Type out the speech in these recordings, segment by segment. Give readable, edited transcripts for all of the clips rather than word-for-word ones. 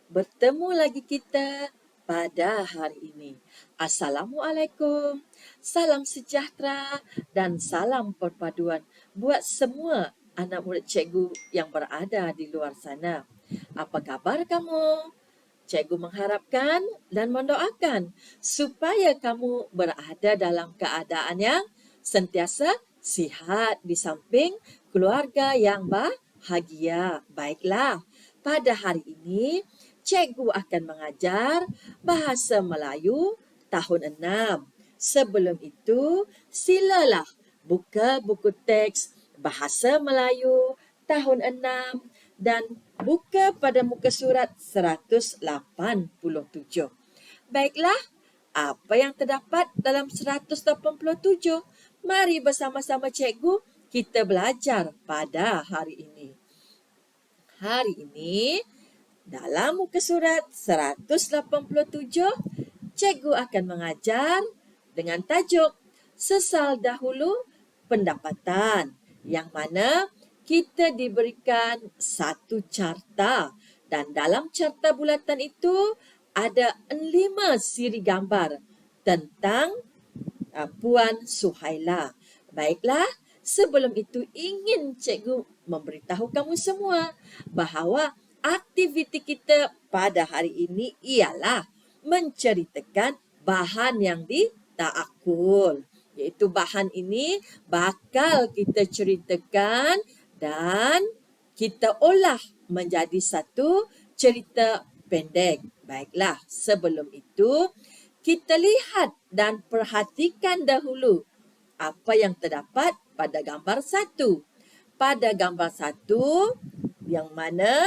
Bertemu lagi kita pada hari ini. Assalamualaikum, salam sejahtera dan salam perpaduan buat semua anak murid cikgu yang berada di luar sana. Apa khabar kamu? Cikgu mengharapkan dan mendoakan supaya kamu berada dalam keadaan yang sentiasa sihat di samping keluarga yang bahagia. Baiklah, pada hari ini cikgu akan mengajar bahasa Melayu tahun 6. Sebelum itu, silalah buka buku teks bahasa Melayu tahun 6 dan buka pada muka surat 187. Baiklah, apa yang terdapat dalam 187? Mari bersama-sama cikgu kita belajar pada hari ini. Hari ini, dalam muka surat 187, cikgu akan mengajar dengan tajuk Sesal Dahulu Pendapatan, yang mana kita diberikan satu carta dan dalam carta bulatan itu ada 5 siri gambar tentang Puan Suhaila. Baiklah, sebelum itu ingin cikgu memberitahu kamu semua bahawa aktiviti kita pada hari ini ialah menceritakan bahan yang ditaakul. Iaitu bahan ini bakal kita ceritakan dan kita olah menjadi satu cerita pendek. Baiklah, sebelum itu kita lihat dan perhatikan dahulu apa yang terdapat pada gambar 1. Pada gambar 1, yang mana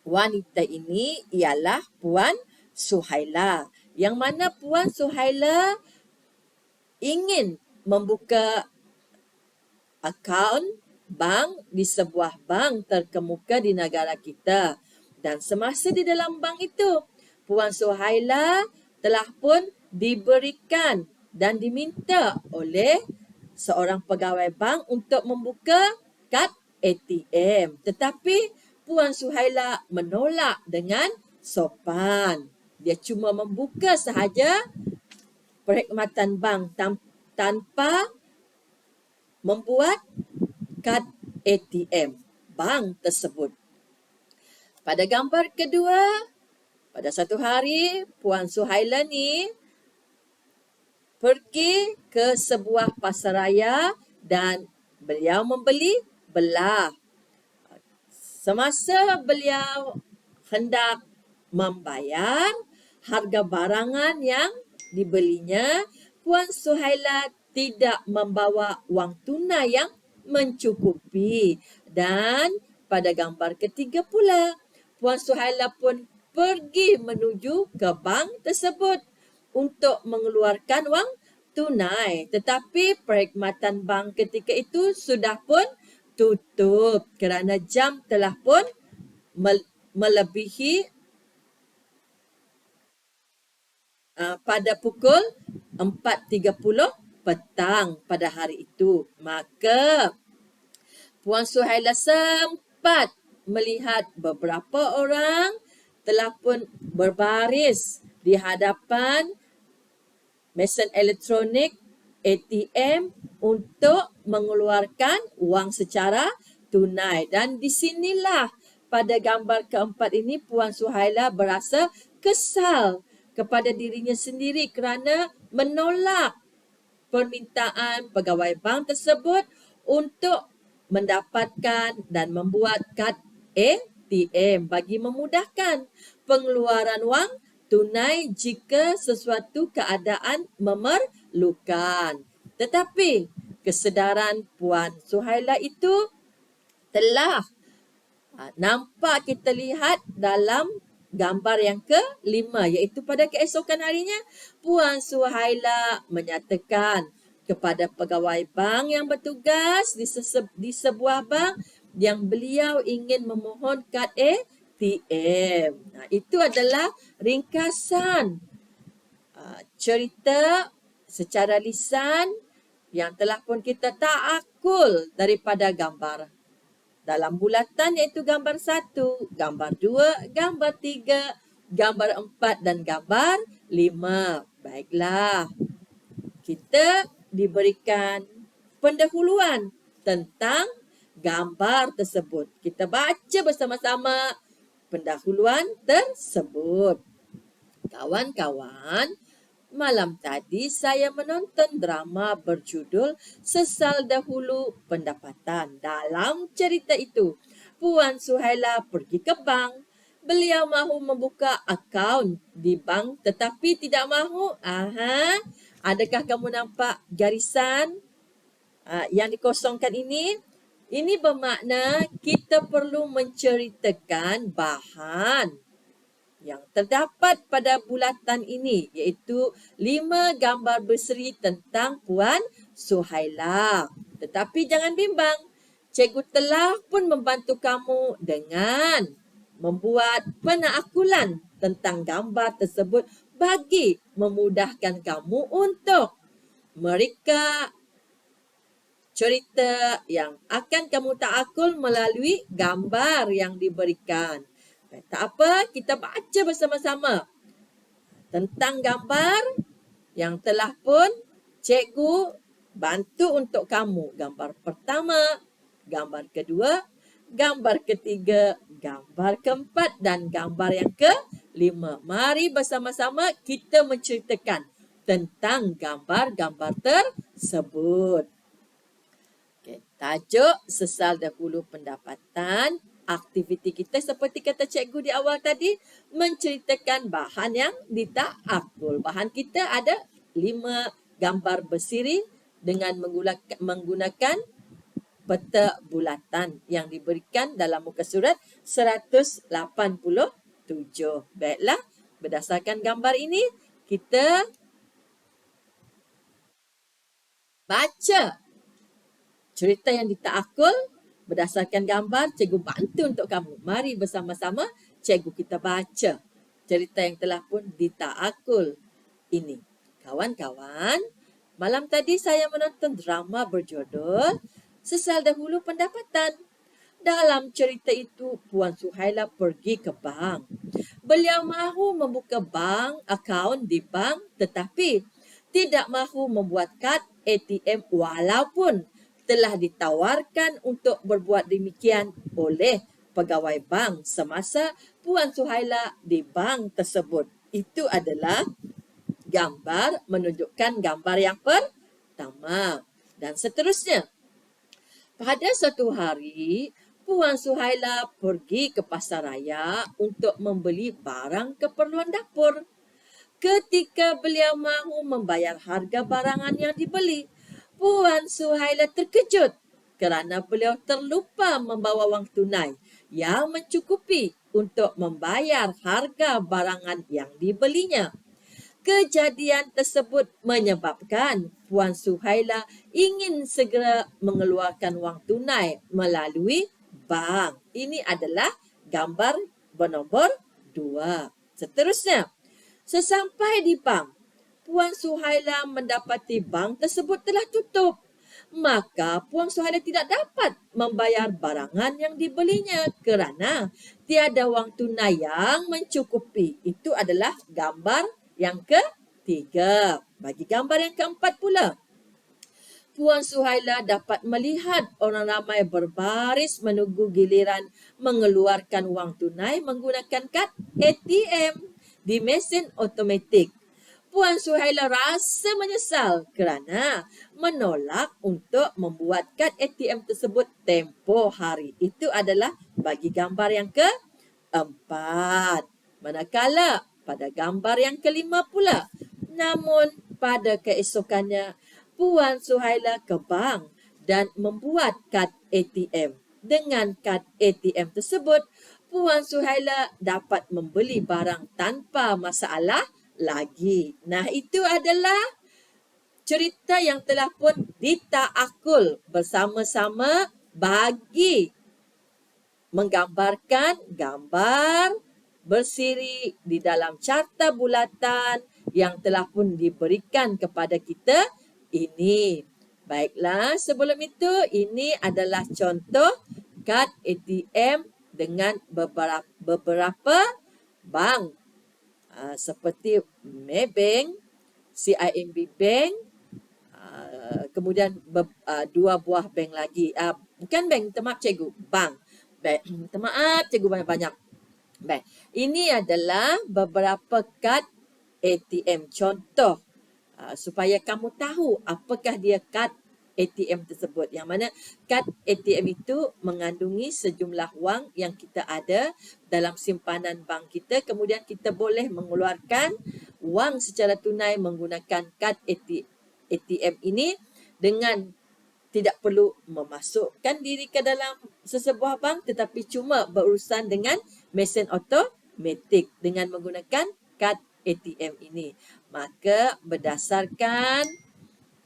wanita ini ialah Puan Suhaila. Yang mana Puan Suhaila ingin membuka akaun bank di sebuah bank terkemuka di negara kita. Dan semasa di dalam bank itu, Puan Suhaila telah pun diberikan dan diminta oleh seorang pegawai bank untuk membuka kad ATM. Tetapi Puan Suhaila menolak dengan sopan. Dia cuma membuka sahaja perkhidmatan bank tanpa membuat kad ATM bank tersebut. Pada gambar kedua, pada satu hari, Puan Suhaila ni pergi ke sebuah pasaraya dan beliau membeli belah. Semasa beliau hendak membayar harga barangan yang dibelinya, Puan Suhaila tidak membawa wang tunai yang mencukupi. Dan pada gambar ketiga pula, Puan Suhaila pun pergi menuju ke bank tersebut untuk mengeluarkan wang tunai. Tetapi perkhidmatan bank ketika itu sudah pun tutup kerana jam telah pun melebihi pada pukul 4.30 petang pada hari itu. Maka Puan Suhaila sempat melihat beberapa orang telah pun berbaris di hadapan mesin elektronik ATM untuk mengeluarkan wang secara tunai. Dan di sinilah pada gambar keempat ini Puan Suhaila berasa kesal kepada dirinya sendiri kerana menolak permintaan pegawai bank tersebut untuk mendapatkan dan membuat kad ATM bagi memudahkan pengeluaran wang tunai jika sesuatu keadaan memerlukan. Tetapi kesedaran Puan Suhaila itu telah nampak kita lihat dalam gambar yang ke-5, iaitu pada keesokan harinya Puan Suhaila menyatakan kepada pegawai bank yang bertugas di sebuah bank yang beliau ingin memohon kad ATM. Itu adalah ringkasan cerita secara lisan yang telah pun kita taakul daripada gambar dalam bulatan iaitu gambar 1, gambar 2, gambar 3, gambar 4 dan gambar 5. Baiklah, kita diberikan pendahuluan tentang gambar tersebut. Kita baca bersama-sama pendahuluan tersebut. Kawan-kawan, malam tadi saya menonton drama berjudul Sesal Dahulu Pendapatan. Dalam cerita itu, Puan Suhaila pergi ke bank. Beliau mahu membuka akaun di bank tetapi tidak mahu. Adakah kamu nampak garisan yang dikosongkan ini? Ini bermakna kita perlu menceritakan bahan yang terdapat pada bulatan ini, iaitu 5 gambar berseri tentang Puan Suhaila. Tetapi jangan bimbang, cikgu telah pun membantu kamu dengan membuat penaakulan tentang gambar tersebut bagi memudahkan kamu untuk mereka cerita yang akan kamu taakul melalui gambar yang diberikan. Tak apa, kita baca bersama-sama tentang gambar yang telah pun cikgu bantu untuk kamu. Gambar pertama, gambar kedua, gambar ketiga, gambar keempat dan gambar yang kelima. Mari bersama-sama kita menceritakan tentang gambar-gambar tersebut. Tajuk Sesal Dahulu Pendapatan. Aktiviti kita seperti kata cikgu di awal tadi, menceritakan bahan yang ditaakul. Bahan kita ada 5 gambar bersiri dengan menggunakan peta bulatan yang diberikan dalam muka surat 187. Baiklah, berdasarkan gambar ini, kita baca cerita yang ditaakul berdasarkan gambar. Cikgu bantu untuk kamu. Mari bersama-sama cikgu kita baca cerita yang telah pun ditaakul ini. Kawan-kawan, malam tadi saya menonton drama berjudul Sesal Dahulu Pendapatan. Dalam cerita itu, Puan Suhaila pergi ke bank. Beliau mahu membuka akaun di bank tetapi tidak mahu membuat kad ATM walaupun telah ditawarkan untuk berbuat demikian oleh pegawai bank semasa Puan Suhaila di bank tersebut. Itu adalah gambar menunjukkan gambar yang pertama. Dan seterusnya. Pada suatu hari, Puan Suhaila pergi ke pasar raya untuk membeli barang keperluan dapur. Ketika beliau mahu membayar harga barangan yang dibeli, Puan Suhaila terkejut kerana beliau terlupa membawa wang tunai yang mencukupi untuk membayar harga barangan yang dibelinya. Kejadian tersebut menyebabkan Puan Suhaila ingin segera mengeluarkan wang tunai melalui bank. Ini adalah gambar bernombor 2. Seterusnya, sesampai di bank, Puan Suhaila mendapati bank tersebut telah tutup. Maka Puan Suhaila tidak dapat membayar barangan yang dibelinya kerana tiada wang tunai yang mencukupi. Itu adalah gambar yang ketiga. Bagi gambar yang keempat pula, Puan Suhaila dapat melihat orang ramai berbaris menunggu giliran mengeluarkan wang tunai menggunakan kad ATM di mesin automatik. Puan Suhaila rasa menyesal kerana menolak untuk membuat kad ATM tersebut tempoh hari. Itu adalah bagi gambar yang keempat. Manakala pada gambar yang kelima pula, namun pada keesokannya, Puan Suhaila ke bank dan membuat kad ATM. Dengan kad ATM tersebut, Puan Suhaila dapat membeli barang tanpa masalah lagi. Nah, itu adalah cerita yang telah pun ditaakul bersama-sama bagi menggambarkan gambar bersiri di dalam carta bulatan yang telah pun diberikan kepada kita ini. Baiklah, sebelum itu ini adalah contoh kad ATM dengan beberapa bank seperti Maybank, CIMB Bank, kemudian 2 buah bank lagi. Bukan bank, minta maaf cikgu, bank. Baik, minta maaf cikgu banyak-banyak. Baik, ini adalah beberapa kad ATM contoh supaya kamu tahu apakah dia kad ATM tersebut. Yang mana kad ATM itu mengandungi sejumlah wang yang kita ada dalam simpanan bank kita. Kemudian kita boleh mengeluarkan wang secara tunai menggunakan kad ATM ini dengan tidak perlu memasukkan diri ke dalam sesebuah bank, tetapi cuma berurusan dengan mesin automatik dengan menggunakan kad ATM ini. Maka berdasarkan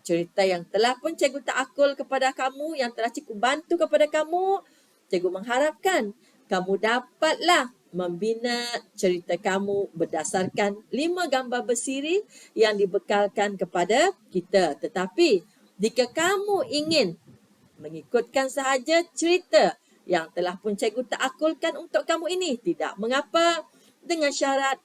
cerita yang telah pun cikgu ta'akul kepada kamu, yang telah cikgu bantu kepada kamu, cikgu mengharapkan kamu dapatlah membina cerita kamu berdasarkan 5 gambar bersiri yang dibekalkan kepada kita. Tetapi jika kamu ingin mengikutkan sahaja cerita yang telah pun cikgu ta'akulkan untuk kamu ini, tidak mengapa, dengan syarat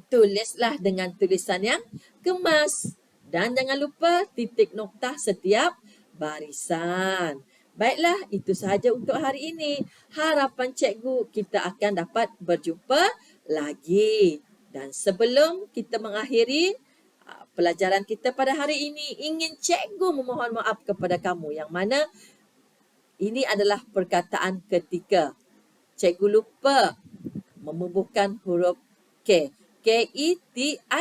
tulislah dengan tulisan yang kemas. Dan jangan lupa titik noktah setiap barisan. Baiklah, itu sahaja untuk hari ini. Harapan cikgu kita akan dapat berjumpa lagi. Dan sebelum kita mengakhiri pelajaran kita pada hari ini, ingin cikgu memohon maaf kepada kamu yang mana ini adalah perkataan ketika. Cikgu lupa memubuhkan huruf K. K-E-T-I-K-A.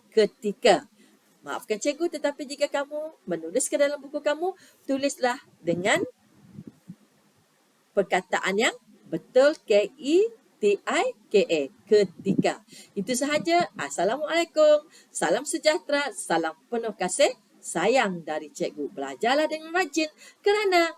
Ketika. Maafkan cikgu, tetapi jika kamu menulis ke dalam buku kamu, tulislah dengan perkataan yang betul. K-E-T-I-K-A. Ketika. Itu sahaja. Assalamualaikum. Salam sejahtera. Salam penuh kasih sayang dari cikgu. Belajarlah dengan rajin kerana